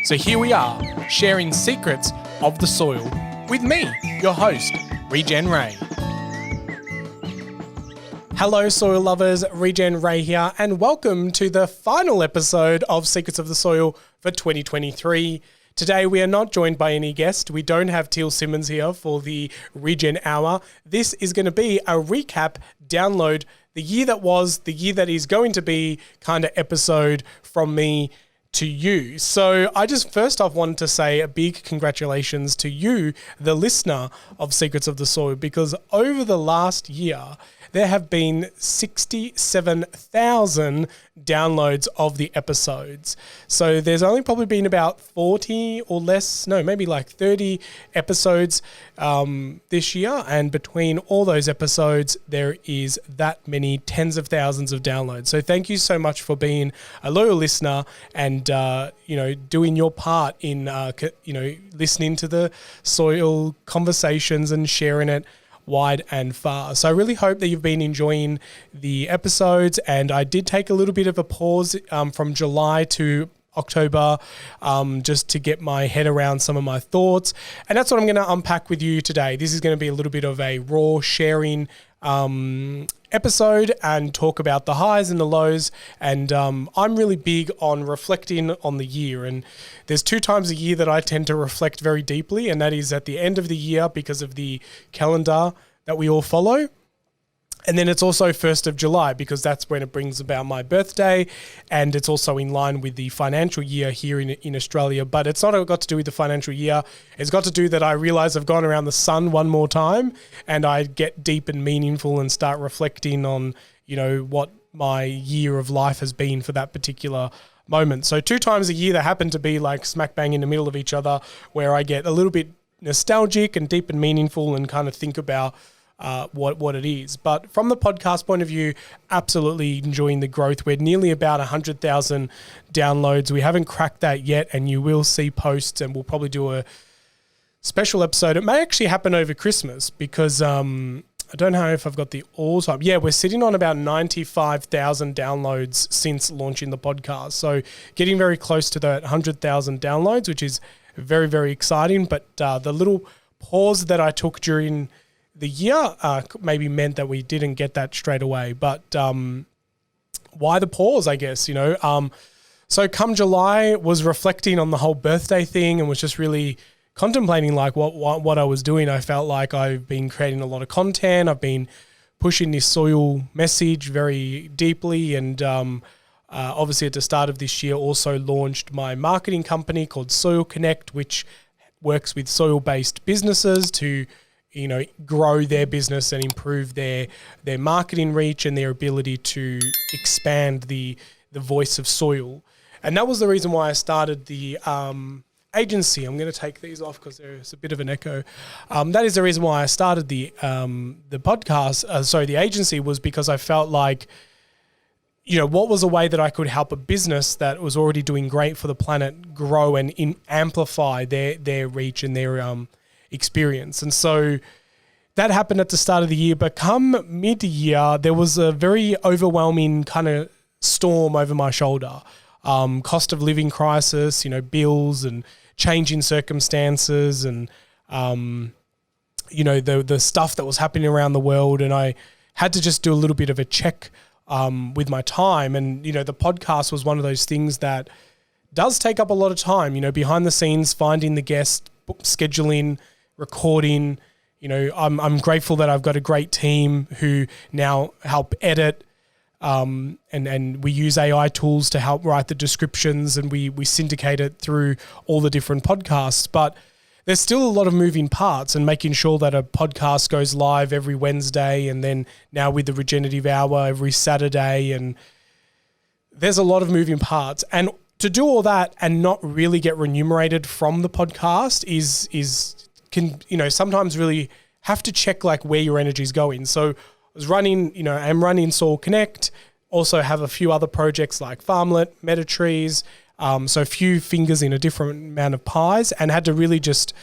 So here we are, sharing secrets of the soil with me, your host, Regen Ray. Hello soil lovers, Regen Ray here, and welcome to the final episode of Secrets of the Soil for 2023. Today we are not joined by any guest. We don't have Teal Simmons here for the Regen Hour. This is going to be a recap, download, the year that was, the year that is going to be kind of episode from me to you. So I just first off wanted to say a big congratulations to you, the listener of Secrets of the Soil, because over the last year, there have been 67,000 downloads of the episodes. So there's only probably been about 40 or less, no, maybe like 30 episodes this year. And between all those episodes, there is that many tens of thousands of downloads. So thank you so much for being a loyal listener and, doing your part in, listening to the soil conversations and sharing it wide and far. So I really hope that you've been enjoying the episodes, and I did take a little bit of a pause from July to October just to get my head around some of my thoughts, and that's what I'm going to unpack with you today. This is going to be a little bit of a raw sharing episode and talk about the highs and the lows, and I'm really big on reflecting on the year, and there's 2 times a year that I tend to reflect very deeply, and that is at the end of the year because of the calendar that we all follow. And then it's also 1st of July because that's when it brings about my birthday, and it's also in line with the financial year here in Australia. But it's not got to do with the financial year. It's got to do that I realize I've gone around the sun one more time, and I get deep and meaningful and start reflecting on, what my year of life has been for that particular moment. So 2 times a year that happen to be like smack bang in the middle of each other, where I get a little bit nostalgic and deep and meaningful and kind of think about what it is. But from the podcast point of view, absolutely enjoying the growth. We're nearly about 100,000 downloads. We haven't cracked that yet, and you will see posts, and we'll probably do a special episode. It may actually happen over Christmas because I don't know if I've got the all-time. Yeah, we're sitting on about 95,000 downloads since launching the podcast. So getting very close to that 100,000 downloads, which is very, very exciting. But the little pause that I took during the year maybe meant that we didn't get that straight away. But why the pause, I guess, So come July, was reflecting on the whole birthday thing and was just really contemplating like what I was doing. I felt like I've been creating a lot of content. I've been pushing this soil message very deeply, and obviously at the start of this year also launched my marketing company called Soil Connect, which works with soil-based businesses to grow their business and improve their marketing reach and their ability to expand the voice of soil. And that was the reason why I started the agency. I'm going to take these off because there's a bit of an echo. That is the reason why I started the podcast. The agency was because I felt like, what was a way that I could help a business that was already doing great for the planet grow and amplify their reach and their experience. And so that happened at the start of the year, but come mid-year, there was a very overwhelming kind of storm over my shoulder. Cost of living crisis, bills and changing circumstances and, the stuff that was happening around the world. And I had to just do a little bit of a check with my time. And, the podcast was one of those things that does take up a lot of time, behind the scenes, finding the guest, scheduling, recording. I'm grateful that I've got a great team who now help edit, and we use AI tools to help write the descriptions, and we syndicate it through all the different podcasts. But there's still a lot of moving parts, and making sure that a podcast goes live every Wednesday, and then now with the Regenerative Hour every Saturday, and there's a lot of moving parts. And to do all that and not really get remunerated from the podcast can sometimes really have to check like where your energy is going. So I was running, I'm running Soil Connect, also have a few other projects like Farmlet, Metatrees, so a few fingers in a different amount of pies, and had to really just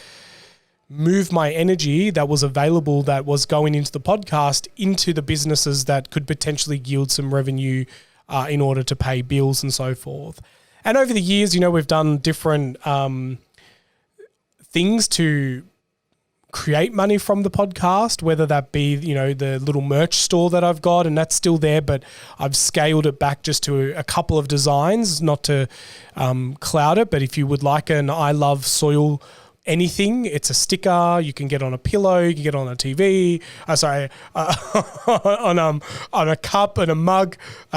move my energy that was available, that was going into the podcast, into the businesses that could potentially yield some revenue in order to pay bills and so forth. And over the years, we've done different things to create money from the podcast, whether that be, the little merch store that I've got, and that's still there, but I've scaled it back just to a couple of designs, not to cloud it. But if you would like an I Love Soil anything, it's a sticker you can get on a pillow, you can get on a TV, on a cup and a mug.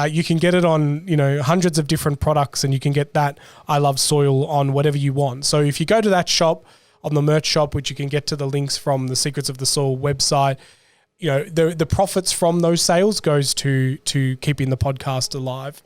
You can get it on, hundreds of different products, and you can get that I Love Soil on whatever you want. So if you go to that shop, on the merch shop, which you can get to the links from the Secrets of the Soil website, the profits from those sales goes to keeping the podcast alive.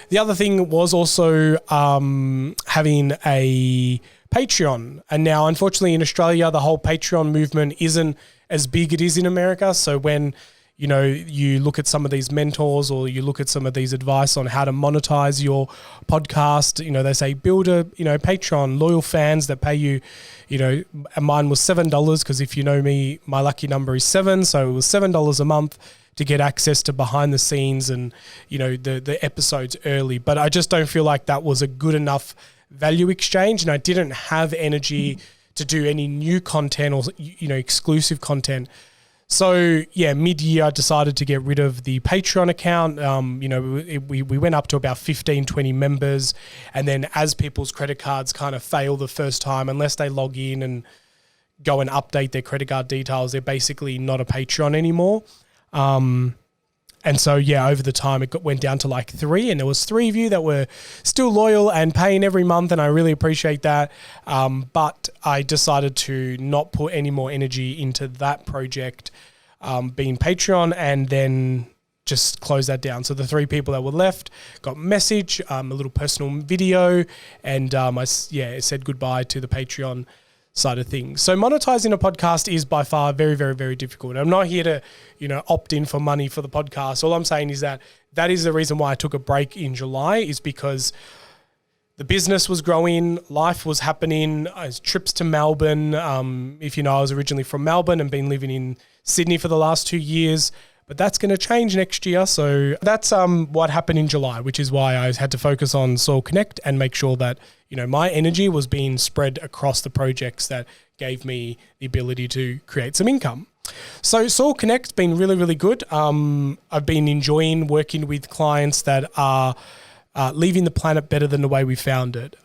The other thing was also having a Patreon. And now, unfortunately, in Australia, the whole Patreon movement isn't as big as it is in America. So when you look at some of these mentors, or you look at some of these advice on how to monetize your podcast, they say build a, Patreon, loyal fans that pay you, and mine was $7, because if you know me, my lucky number is 7. So it was $7 a month to get access to behind the scenes and, the episodes early. But I just don't feel like that was a good enough value exchange. And I didn't have energy to do any new content or, exclusive content. So yeah, mid-year I decided to get rid of the Patreon account. We went up to about 15, 20 members. And then as people's credit cards kind of fail the first time, unless they log in and go and update their credit card details, they're basically not a Patreon anymore. And so, yeah, over the time it went down to like 3, and there was 3 of you that were still loyal and paying every month, and I really appreciate that. But I decided to not put any more energy into that project, being Patreon, and then just close that down. So the 3 people that were left got message, a little personal video, and I said goodbye to the Patreon side of things. So monetizing a podcast is by far very, very, very difficult. I'm not here to, opt in for money for the podcast. All I'm saying is that is the reason why I took a break in July, is because the business was growing, life was happening, trips to Melbourne. If I was originally from Melbourne and been living in Sydney for the last 2 years, but that's going to change next year. So that's what happened in July, which is why I had to focus on Soil Connect and make sure that, my energy was being spread across the projects that gave me the ability to create some income. So Soil Connect's been really, really good. I've been enjoying working with clients that are leaving the planet better than the way we found it.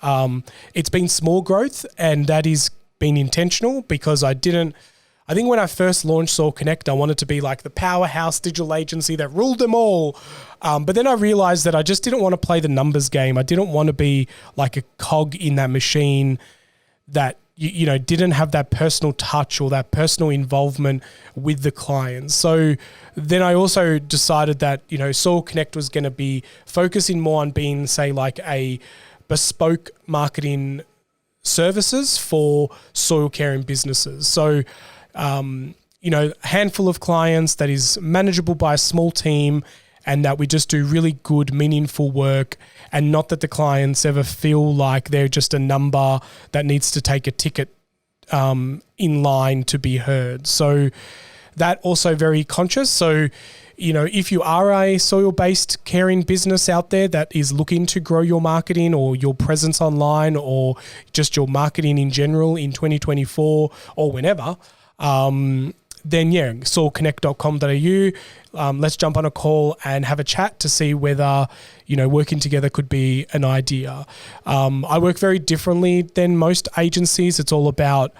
It's been small growth, and that is been intentional, because I think when I first launched Soil Connect, I wanted to be like the powerhouse digital agency that ruled them all. But then I realized that I just didn't want to play the numbers game. I didn't want to be like a cog in that machine that, didn't have that personal touch or that personal involvement with the clients. So then I also decided that, Soil Connect was going to be focusing more on being, say, like a bespoke marketing services for soil care and businesses. So, a handful of clients that is manageable by a small team, and that we just do really good, meaningful work, and not that the clients ever feel like they're just a number that needs to take a ticket in line to be heard. So that also very conscious. So, if you are a soil-based caring business out there that is looking to grow your marketing or your presence online, or just your marketing in general in 2024 or whenever, then soilconnect.com.au. Let's jump on a call and have a chat to see whether, working together could be an idea. I work very differently than most agencies. It's all about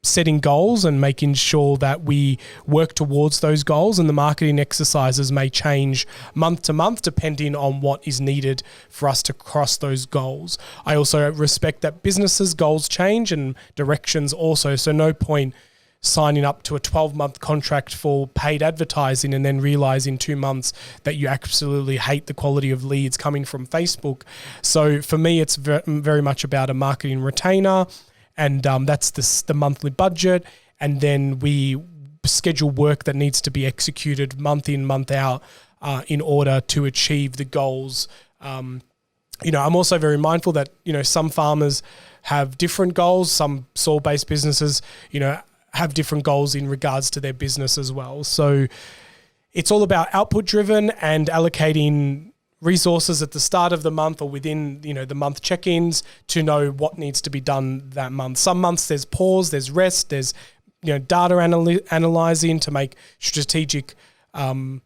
setting goals and making sure that we work towards those goals, and the marketing exercises may change month to month depending on what is needed for us to cross those goals. I also respect that businesses' goals change and directions also, so no point signing up to a 12-month contract for paid advertising and then realize in 2 months that you absolutely hate the quality of leads coming from Facebook. So for me, it's very much about a marketing retainer, and that's the monthly budget. And then we schedule work that needs to be executed month in, month out in order to achieve the goals. I'm also very mindful that, some farmers have different goals. Some soil-based businesses, have different goals in regards to their business as well. So it's all about output driven and allocating resources at the start of the month or within, the month check-ins to know what needs to be done that month. Some months there's pause, there's rest, there's, data analyzing to make strategic calls.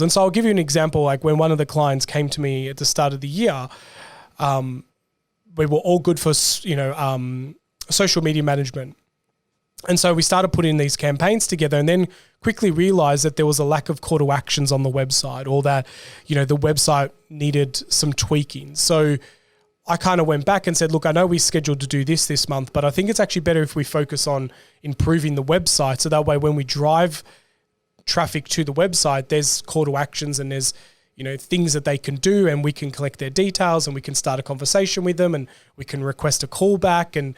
And so I'll give you an example. Like when one of the clients came to me at the start of the year, we were all good for, social media management. And so we started putting these campaigns together and then quickly realized that there was a lack of call to actions on the website, or that, the website needed some tweaking. So I kind of went back and said, look, I know we scheduled to do this month, but I think it's actually better if we focus on improving the website. So that way, when we drive traffic to the website, there's call to actions and there's, things that they can do, and we can collect their details and we can start a conversation with them and we can request a call back and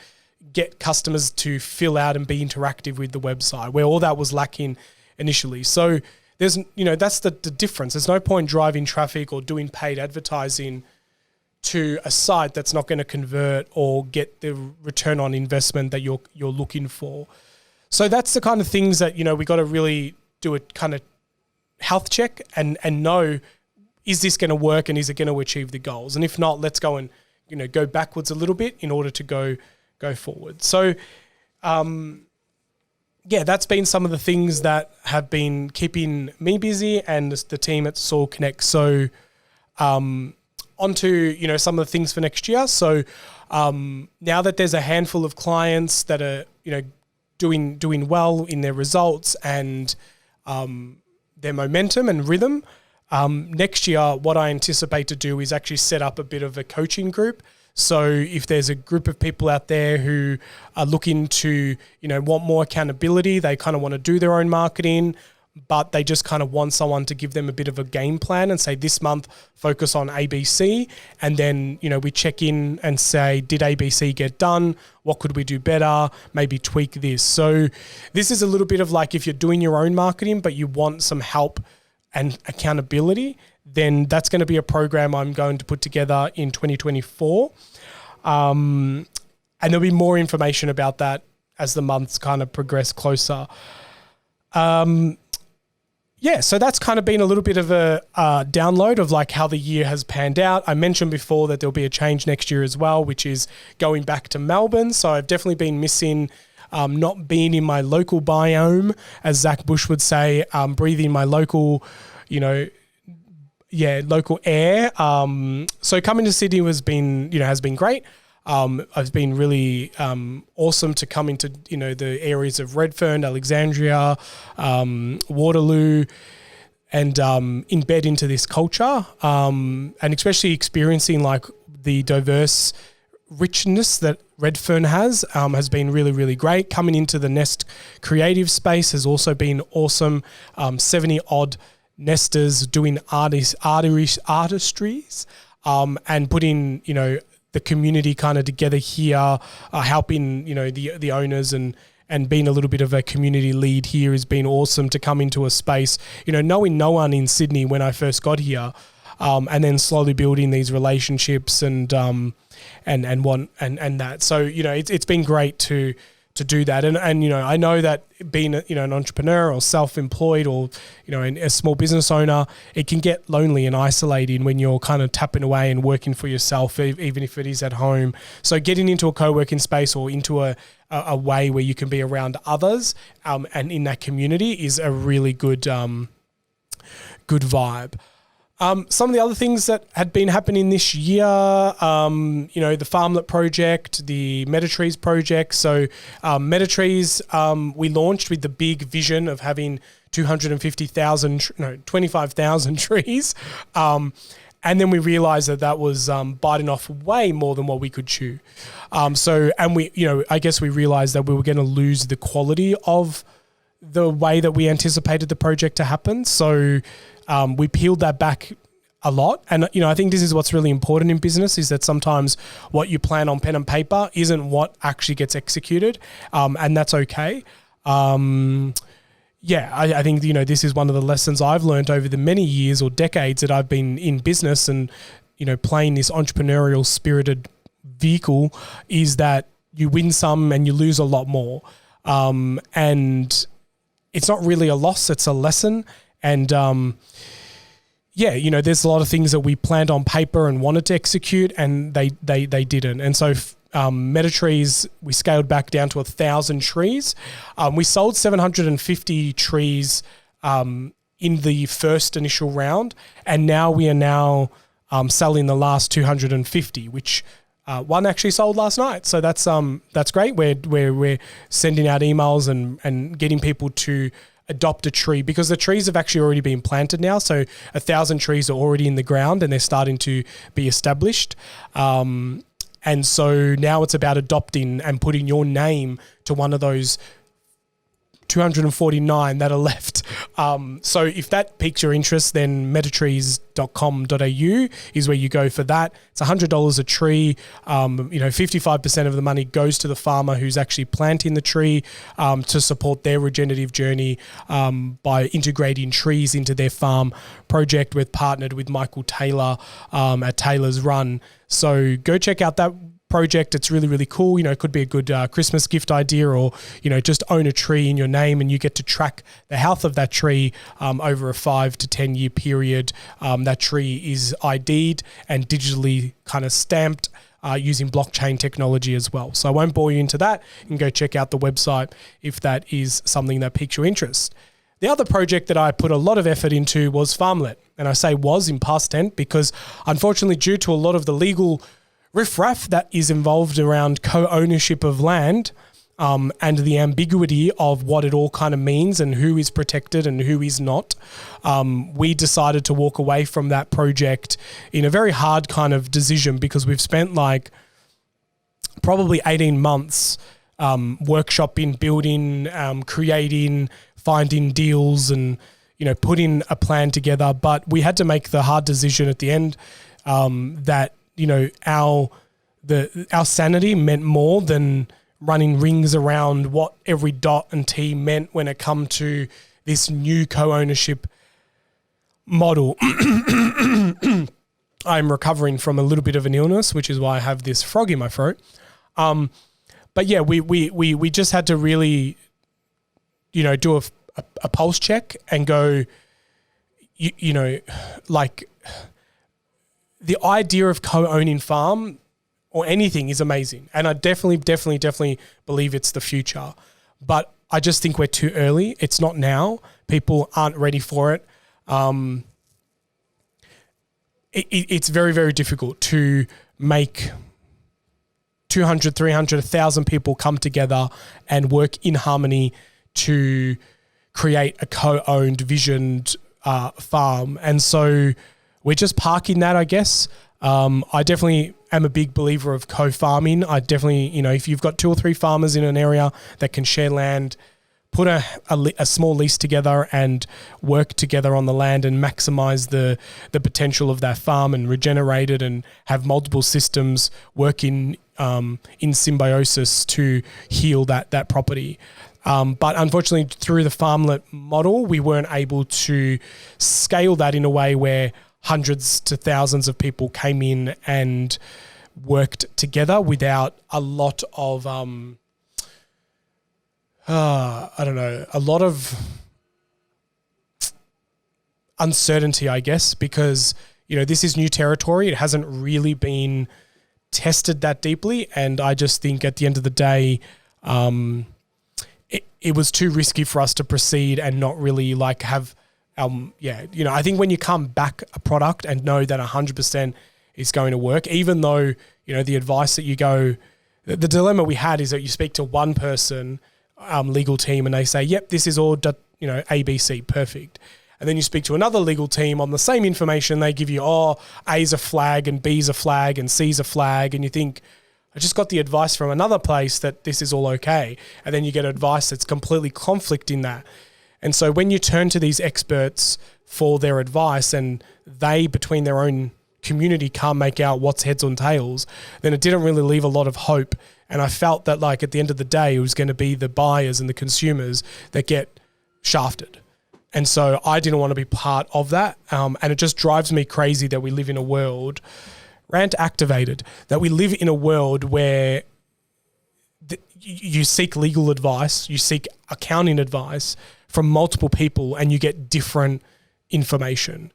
get customers to fill out and be interactive with the website, where all that was lacking initially. So there's, that's the difference. There's no point driving traffic or doing paid advertising to a site that's not going to convert or get the return on investment that you're looking for. So that's the kind of things that, we got to really do a kind of health check and know, is this going to work and is it going to achieve the goals? And if not, let's go and, go backwards a little bit in order to go forward. So, that's been some of the things that have been keeping me busy and the team at Soul Connect. So, onto, some of the things for next year. So, now that there's a handful of clients that are, doing well in their results and their momentum and rhythm, next year, what I anticipate to do is actually set up a bit of a coaching group. So if there's a group of people out there who are looking to, want more accountability, they kind of want to do their own marketing, but they just kind of want someone to give them a bit of a game plan and say, this month, focus on ABC. And then, we check in and say, did ABC get done? What could we do better? Maybe tweak this. So this is a little bit of like, if you're doing your own marketing, but you want some help and accountability, then that's going to be a program I'm going to put together in 2024. And there'll be more information about that as the months kind of progress closer. So that's kind of been a little bit of a download of like how the year has panned out. I mentioned before that there'll be a change next year as well, which is going back to Melbourne. So I've definitely been missing not being in my local biome, as Zach Bush would say, breathing my local, local air. So coming to Sydney has been great. It's been really awesome to come into, the areas of Redfern, Alexandria, Waterloo, and embed into this culture, and especially experiencing like the diverse richness that Redfern has been really, really great. Coming into the Nest creative space has also been awesome. 70 odd nesters doing artistries, and putting, the community kind of together here, helping, the owners and being a little bit of a community lead here has been awesome to come into a space, knowing no one in Sydney when I first got here, and then slowly building these relationships and that. So, it's been great to do that. And I know that being, an entrepreneur or self-employed or, a small business owner, it can get lonely and isolating when you're kind of tapping away and working for yourself, even if it is at home. So getting into a co-working space or into a way where you can be around others, and in that community is a really good vibe. Some of the other things that had been happening this year, the Farmlet project, the Metatrees project. So Metatrees, we launched with the big vision of having 25,000 trees. And then we realized that was biting off way more than what we could chew. I guess we realized that we were going to lose the quality of the way that we anticipated the project to happen. So we peeled that back a lot. And, I think this is what's really important in business, is that sometimes what you plan on pen and paper isn't what actually gets executed. And that's okay. I think, this is one of the lessons I've learned over the many years or decades that I've been in business and, playing this entrepreneurial spirited vehicle, is that you win some and you lose a lot more. And it's not really a loss, it's a lesson. And, yeah, there's a lot of things that we planned on paper and wanted to execute, and they didn't. And so Metatrees, we scaled back down to 1,000 trees. We sold 750 trees in the first initial round, and now we are selling the last 250, which one actually sold last night. So that's great. We're sending out emails and getting people to adopt a tree, because the trees have actually already been planted now. So 1,000 trees are already in the ground and they're starting to be established. And so now it's about adopting and putting your name to one of those 249 that are left. So if that piques your interest, then metatrees.com.au is where you go for that. It's $100 a tree. 55% of the money goes to the farmer who's actually planting the tree to support their regenerative journey by integrating trees into their farm project. We've partnered with Michael Taylor at Taylor's Run. So go check out that project. It's really, really cool. It could be a good Christmas gift idea, or, just own a tree in your name and you get to track the health of that tree over a 5 to 10 year period. That tree is ID'd and digitally kind of stamped using blockchain technology as well. So I won't bore you into that. You can go check out the website if that is something that piques your interest. The other project that I put a lot of effort into was Farmlet. And I say was in past tense because unfortunately, due to a lot of the legal riffraff that is involved around co-ownership of land and the ambiguity of what it all kind of means and who is protected and who is not, we decided to walk away from that project in a very hard kind of decision, because we've spent probably 18 months workshopping, building, creating, finding deals and, putting a plan together. But we had to make the hard decision at the end that our sanity meant more than running rings around what every dot and T meant when it come to this new co-ownership model. I'm recovering from a little bit of an illness, which is why I have this frog in my throat. But yeah, we just had to really, do a pulse check and go, the idea of co-owning farm or anything is amazing. And I definitely believe it's the future. But I just think we're too early. It's not now. People aren't ready for it. It's very, very difficult to make 200, 300, 1,000 people come together and work in harmony to create a co-owned, visioned farm. And so we're just parking that, I guess. I definitely am a big believer of co-farming. I definitely, if you've got 2 or 3 farmers in an area that can share land, put a small lease together and work together on the land and maximize the potential of that farm and regenerate it and have multiple systems working in symbiosis to heal that property. But unfortunately, through the Farmlet model, we weren't able to scale that in a way where hundreds to thousands of people came in and worked together without a lot of, a lot of uncertainty, I guess, because, this is new territory. It hasn't really been tested that deeply. And I just think at the end of the day, it was too risky for us to proceed and not really have, I think when you come back a product and know that 100% is going to work, even though, the advice that you go, the dilemma we had is that you speak to one person, legal team, and they say, yep, this is all, ABC, perfect. And then you speak to another legal team on the same information, they give you, A's a flag and B's a flag and C's a flag. And you think, I just got the advice from another place that this is all okay. And then you get advice that's completely conflicting that. And so when you turn to these experts for their advice and they, between their own community, can't make out what's heads or tails, then it didn't really leave a lot of hope. And I felt that at the end of the day, it was going to be the buyers and the consumers that get shafted. And so I didn't want to be part of that. And it just drives me crazy that we live in a world, rant activated, that we live in a world where you seek legal advice, you seek accounting advice from multiple people and you get different information.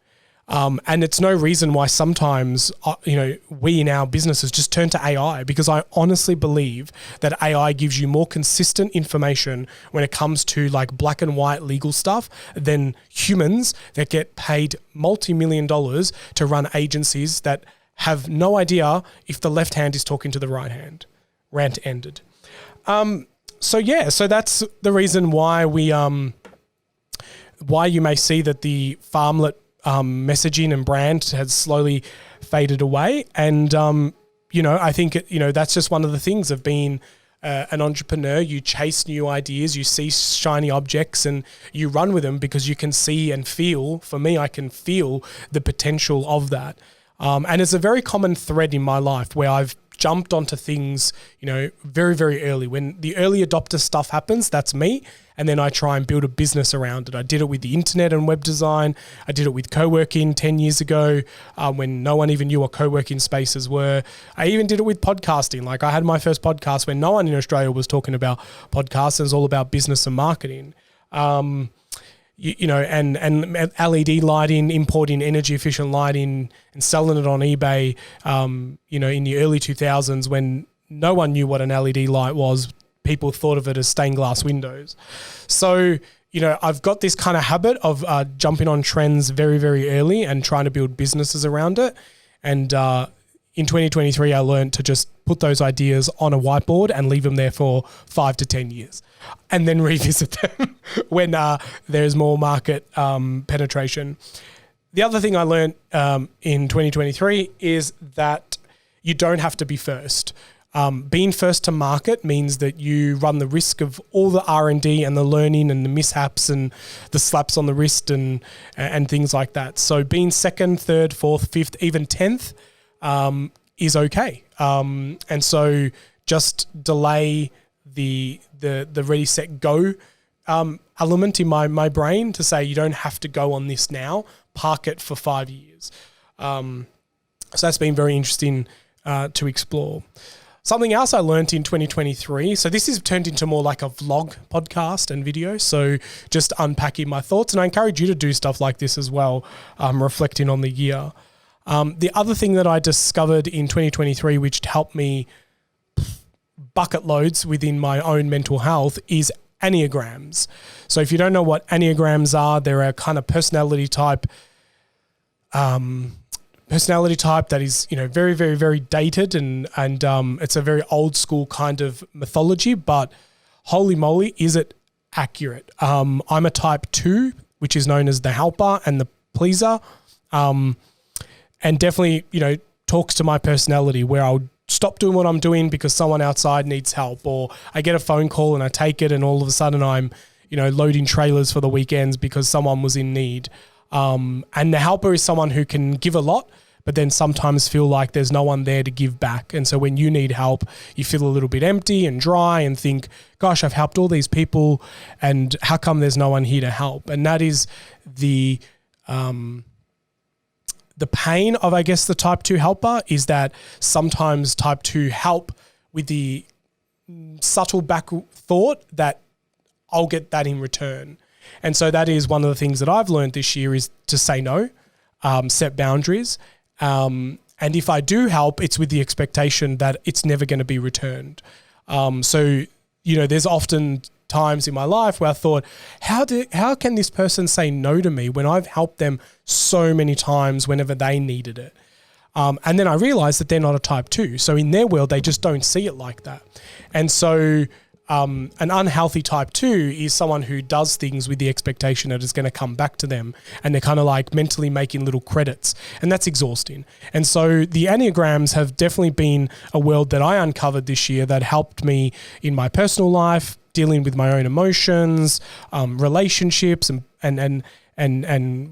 And it's no reason why sometimes, we in our businesses just turn to AI, because I honestly believe that AI gives you more consistent information when it comes to like black and white legal stuff than humans that get paid multi-million dollars to run agencies that have no idea if the left hand is talking to the right hand. Rant ended. So that's the reason why why you may see that the farmlet messaging and brand has slowly faded away. And, I think, that's just one of the things of being an entrepreneur. You chase new ideas, you see shiny objects and you run with them because you can see and feel. For me, I can feel the potential of that. And it's a very common thread in my life where I've jumped onto things, very, very early. When the early adopter stuff happens, that's me. And then I try and build a business around it. I did it with the internet and web design. I did it with co-working 10 years ago when no one even knew what co-working spaces were. I even did it with podcasting. Like I had my first podcast when no one in Australia was talking about podcasts. It was all about business and marketing. And LED lighting, importing energy efficient lighting and selling it on eBay, in the early 2000s when no one knew what an LED light was. People thought of it as stained glass windows. So, I've got this kind of habit of jumping on trends very, very early and trying to build businesses around it. And in 2023, I learned to just put those ideas on a whiteboard and leave them there for 5 to 10 years and then revisit them when there's more market penetration. The other thing I learned in 2023 is that you don't have to be first. Being first to market means that you run the risk of all the R&D and the learning and the mishaps and the slaps on the wrist and things like that. So being second, third, fourth, fifth, even 10th is okay. And so just delay the ready, set, go element in my brain to say you don't have to go on this now, park it for 5 years. So that's been very interesting to explore. Something else I learned in 2023, so this is turned into more like a vlog podcast and video, so just unpacking my thoughts, and I encourage you to do stuff like this as well, reflecting on the year. The other thing that I discovered in 2023, which helped me bucket loads within my own mental health, is Enneagrams. So if you don't know what Enneagrams are, they're a kind of personality type that is, very, very, very dated and it's a very old school kind of mythology, but holy moly, is it accurate? I'm a type 2, which is known as the helper and the pleaser. And definitely, talks to my personality where I'll stop doing what I'm doing because someone outside needs help, or I get a phone call and I take it and all of a sudden I'm, loading trailers for the weekends because someone was in need. And the helper is someone who can give a lot, but then sometimes feel like there's no one there to give back. And so when you need help, you feel a little bit empty and dry and think, gosh, I've helped all these people and how come there's no one here to help? And that is the pain of, I guess, the type 2 helper is that sometimes type 2 help with the subtle back thought that I'll get that in return. And so that is one of the things that I've learned this year is to say no, set boundaries. And if I do help, it's with the expectation that it's never going to be returned. So, there's often times in my life where I thought, how can this person say no to me when I've helped them so many times whenever they needed it? And then I realized that they're not a type 2. So in their world, they just don't see it like that. And so an unhealthy type 2 is someone who does things with the expectation that it's going to come back to them. And they're kind of like mentally making little credits. And that's exhausting. And so the Enneagrams have definitely been a world that I uncovered this year that helped me in my personal life, dealing with my own emotions, relationships and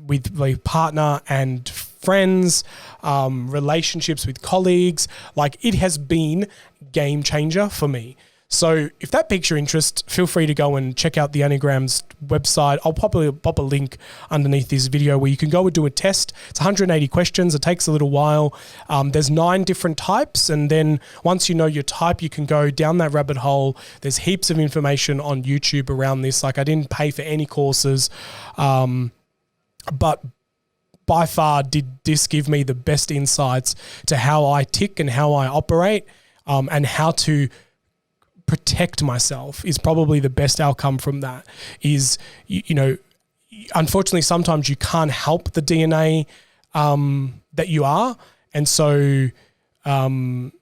with my partner and friends, relationships with colleagues. Like, it has been game changer for me. So if that piques your interest, feel free to go and check out the Enneagrams website. I'll pop a link underneath this video where you can go and do a test. It's 180 questions. It takes a little while. There's 9 different types. And then once you know your type, you can go down that rabbit hole. There's heaps of information on YouTube around this. Like, I didn't pay for any courses. But by far did this give me the best insights to how I tick and how I operate, and how to protect myself is probably the best outcome from that. Is, unfortunately, sometimes you can't help the DNA that you are. And so you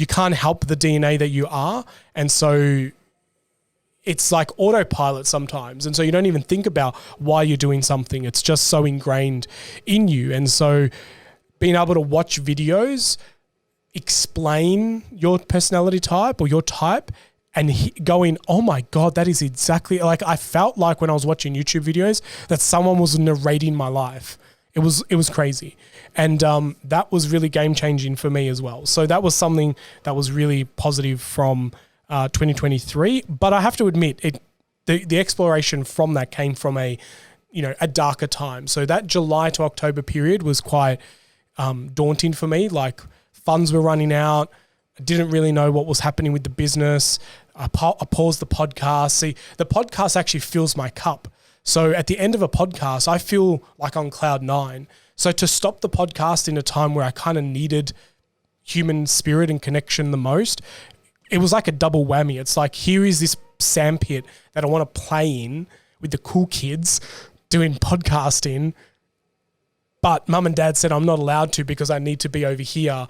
can't help the DNA that you are. And so it's like autopilot sometimes. And so you don't even think about why you're doing something. It's just so ingrained in you. And so being able to watch videos explain your personality type or your type and going, oh my God, that is exactly, like I felt like when I was watching YouTube videos that someone was narrating my life. It was crazy. And that was really game changing for me as well. So that was something that was really positive from 2023. But I have to admit, the exploration from that came from a darker time. So that July to October period was quite daunting for me. Like funds were running out. I didn't really know what was happening with the business. I paused the podcast. See, the podcast actually fills my cup. So at the end of a podcast, I feel like on cloud nine. So to stop the podcast in a time where I kind of needed human spirit and connection the most, it was like a double whammy. It's like, here is this sandpit that I want to play in with the cool kids doing podcasting, but mum and dad said I'm not allowed to because I need to be over here,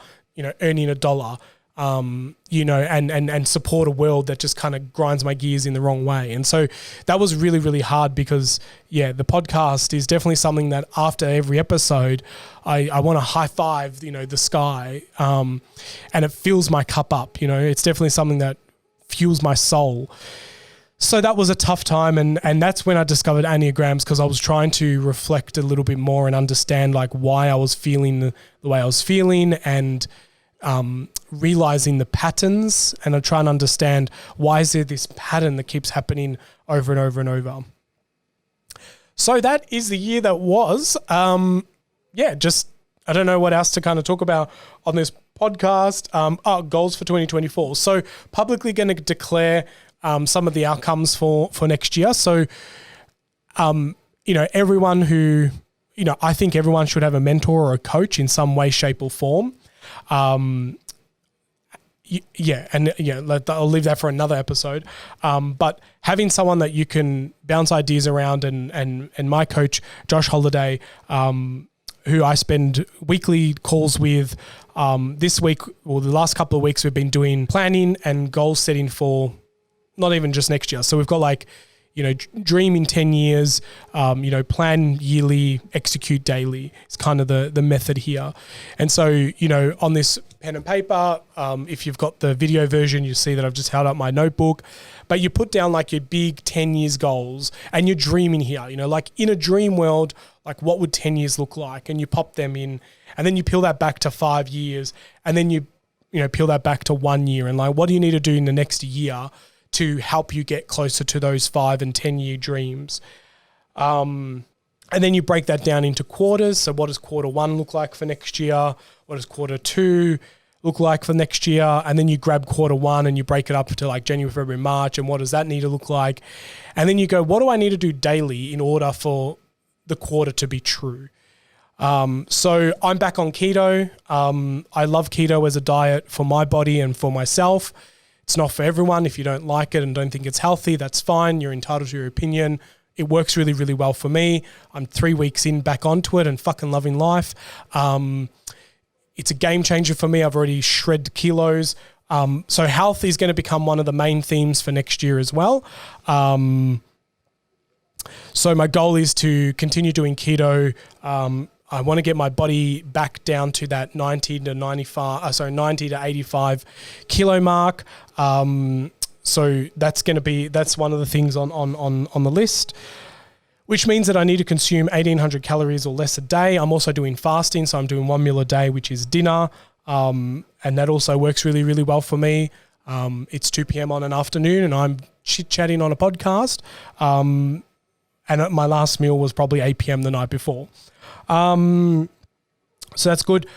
earning $1, and support a world that just kind of grinds my gears in the wrong way. And so that was really, really hard because, the podcast is definitely something that after every episode, I want to high five, the sky, and it fills my cup up. It's definitely something that fuels my soul. So that was a tough time, and that's when I discovered Enneagrams, because I was trying to reflect a little bit more and understand like why I was feeling the way I was feeling, and realizing the patterns, and I try and understand why is there this pattern that keeps happening over and over and over. So that is the year that was. I don't know what else to kind of talk about on this podcast. Goals for 2024. So publicly going to declare some of the outcomes for next year. So, everyone who, I think everyone should have a mentor or a coach in some way, shape or form. I'll leave that for another episode. But having someone that you can bounce ideas around, and my coach, Josh Holiday, who I spend weekly calls with, this week, or the last couple of weeks, we've been doing planning and goal setting for not even just next year. So we've got dream in 10 years, plan yearly, execute daily. It's kind of the method here. And so, on this pen and paper, if you've got the video version, you see that I've just held up my notebook, but you put down like your big 10 years goals and you're dreaming here, like in a dream world, like what would 10 years look like? And you pop them in, and then you peel that back to 5 years, and then you peel that back to 1 year, and like, what do you need to do in the next year to help you get closer to those 5 and 10 year dreams? And then you break that down into quarters. So what does quarter 1 look like for next year? What does quarter 2 look like for next year? And then you grab quarter 1 and you break it up to like January, February, March. And what does that need to look like? And then you go, what do I need to do daily in order for the quarter to be true? So I'm back on keto. I love keto as a diet for my body and for myself. It's not for everyone. If you don't like it and don't think it's healthy, that's fine. You're entitled to your opinion. It works really, really well for me. I'm 3 weeks in back onto it and fucking loving life. It's a game changer for me. I've already shredded kilos. So health is going to become one of the main themes for next year as well. So my goal is to continue doing keto. I want to get my body back down to that 90 to 85 kilo mark. So that's one of the things on the list, which means that I need to consume 1,800 calories or less a day. I'm also doing fasting. So I'm doing 1 meal a day, which is dinner. And that also works really, really well for me. It's 2 p.m. on an afternoon and I'm chit-chatting on a podcast. And my last meal was probably 8 p.m. the night before. So that's good.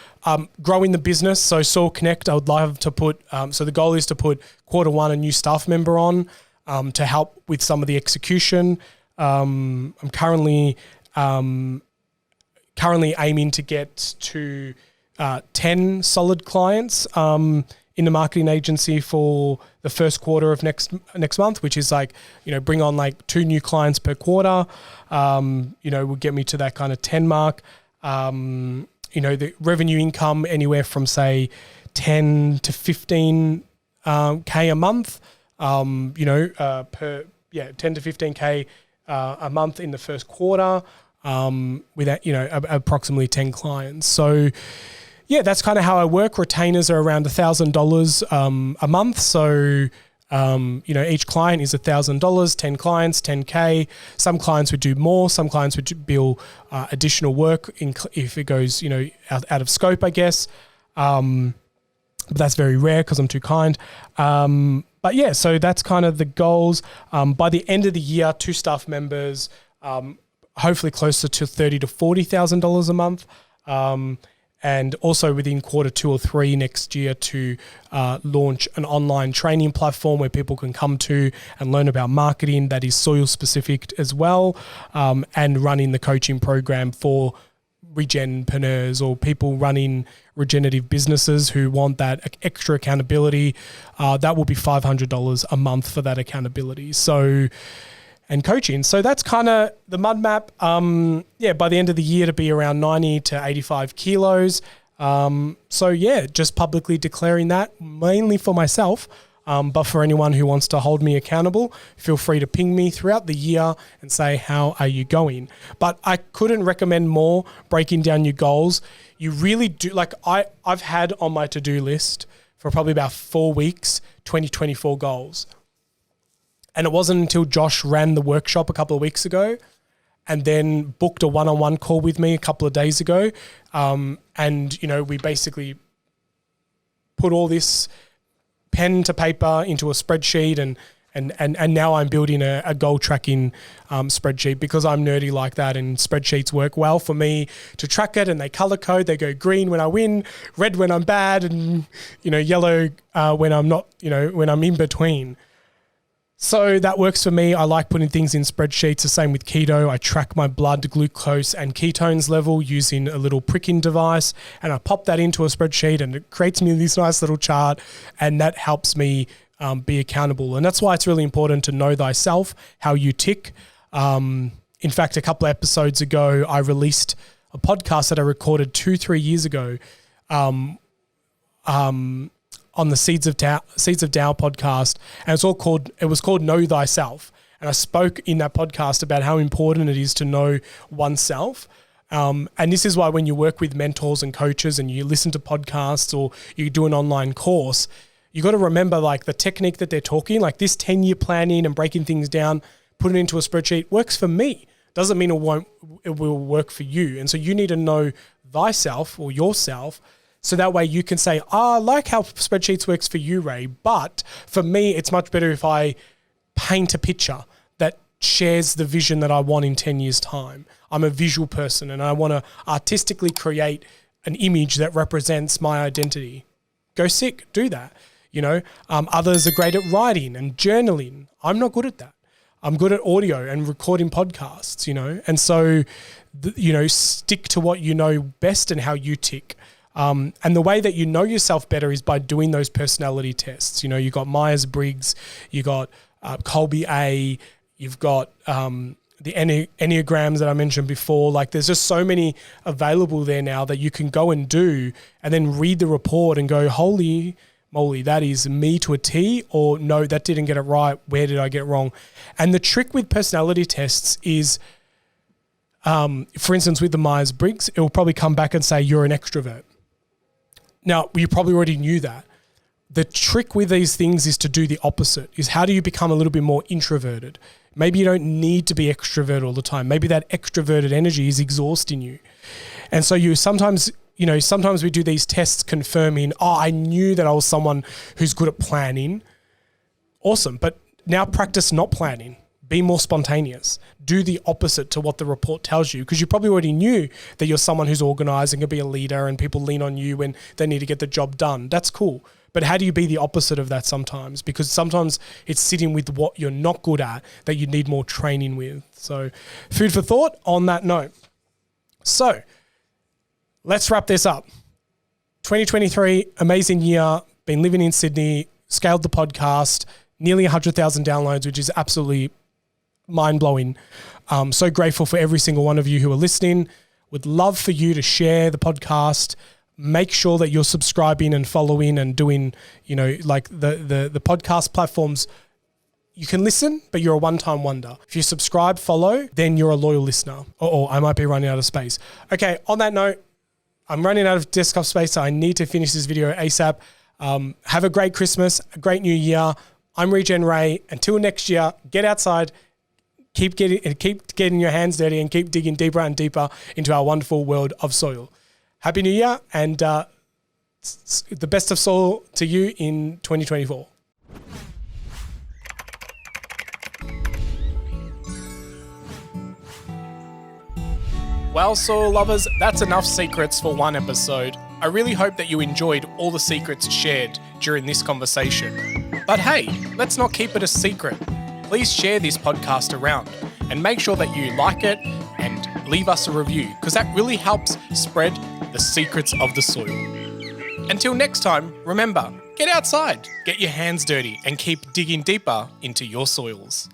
Growing the business. So Soul Connect, I would love to put, so the goal is to put quarter 1 a new staff member on, to help with some of the execution. I'm currently aiming to get to 10 solid clients in the marketing agency for the first quarter of next month, which is like, bring on like 2 new clients per quarter, will get me to that kind of 10 mark. The revenue income anywhere from say 10 to 15 K a month, 10 to 15K a month in the first quarter, with that, approximately 10 clients. So yeah, that's kind of how I work. Retainers are around $1,000 a month. So, each client is $1,000, 10 clients, 10K. Some clients would do more. Some clients would bill additional work if it goes, out of scope, I guess. But that's very rare because I'm too kind. But yeah, so that's kind of the goals. By the end of the year, 2 staff members, hopefully closer to $30,000 to $40,000 a month. And also within quarter 2 or 3 next year to launch an online training platform where people can come to and learn about marketing that is soil specific as well, and running the coaching program for regenpreneurs or people running regenerative businesses who want that extra accountability. That will be $500 a month for that accountability. And coaching. So that's kind of the mud map. By the end of the year to be around 90 to 85 kilos. Just publicly declaring that mainly for myself. But for anyone who wants to hold me accountable, feel free to ping me throughout the year and say, how are you going? But I couldn't recommend more breaking down your goals. You really do. Like I've had on my to-do list for probably about 4 weeks, 2024 goals. And it wasn't until Josh ran the workshop a couple of weeks ago and then booked a one-on-one call with me a couple of days ago. We basically put all this pen to paper into a spreadsheet and now I'm building a goal tracking spreadsheet because I'm nerdy like that, and spreadsheets work well for me to track it, and they color code. They go green when I win, red when I'm bad, and, yellow when I'm not, when I'm in between. So that works for me. I like putting things in spreadsheets. The same with keto. I track my blood glucose and ketones level using a little pricking device, and I pop that into a spreadsheet and it creates me this nice little chart, and that helps me be accountable. And that's why it's really important to know thyself, how you tick. In fact, a couple of episodes ago, I released a podcast that I recorded 2-3 years ago on the Seeds of Tao podcast, and it was called Know Thyself. And I spoke in that podcast about how important it is to know oneself. And this is why when you work with mentors and coaches and you listen to podcasts or you do an online course, you got to remember like the technique that they're talking, like this 10-year planning and breaking things down, putting it into a spreadsheet works for me. Doesn't mean it will work for you. And so you need to know thyself or yourself, so that way you can say, I like how spreadsheets works for you, Ray, but for me, it's much better if I paint a picture that shares the vision that I want in 10 years' time. I'm a visual person and I want to artistically create an image that represents my identity. Go sick, do that. Others are great at writing and journaling. I'm not good at that. I'm good at audio and recording podcasts, and so, stick to what you know best and how you tick. And the way that you know yourself better is by doing those personality tests. You got Myers-Briggs, you got Colby A, you've got the Enneagrams that I mentioned before. Like there's just so many available there now that you can go and do and then read the report and go, holy moly, that is me to a T, or no, that didn't get it right. Where did I get it wrong? And the trick with personality tests is, for instance, with the Myers-Briggs, it will probably come back and say you're an extrovert. Now, you probably already knew that. The trick with these things is to do the opposite, is how do you become a little bit more introverted? Maybe you don't need to be extroverted all the time. Maybe that extroverted energy is exhausting you. And so sometimes we do these tests confirming, I knew that I was someone who's good at planning. Awesome. But now practice not planning. Be more spontaneous. Do the opposite to what the report tells you, because you probably already knew that you're someone who's organized and can be a leader and people lean on you when they need to get the job done. That's cool. But how do you be the opposite of that sometimes? Because sometimes it's sitting with what you're not good at that you need more training with. So food for thought on that note. So let's wrap this up. 2023, amazing year. Been living in Sydney, scaled the podcast, nearly 100,000 downloads, which is absolutely mind-blowing. So grateful for every single one of you who are listening. Would love for you to share the podcast. Make sure that you're subscribing and following and doing, like the podcast platforms. You can listen, but you're a one-time wonder. If you subscribe, follow, then you're a loyal listener. I might be running out of space. Okay, on that note, I'm running out of desktop space, so I need to finish this video ASAP. Have a great Christmas, a great new year. I'm Regen Ray. Until next year, get outside, keep getting your hands dirty, and keep digging deeper and deeper into our wonderful world of soil. Happy New Year, and the best of soil to you in 2024. Well, soil lovers, that's enough secrets for one episode. I really hope that you enjoyed all the secrets shared during this conversation. But hey, let's not keep it a secret. Please share this podcast around and make sure that you like it and leave us a review, because that really helps spread the secrets of the soil. Until next time, remember, get outside, get your hands dirty, and keep digging deeper into your soils.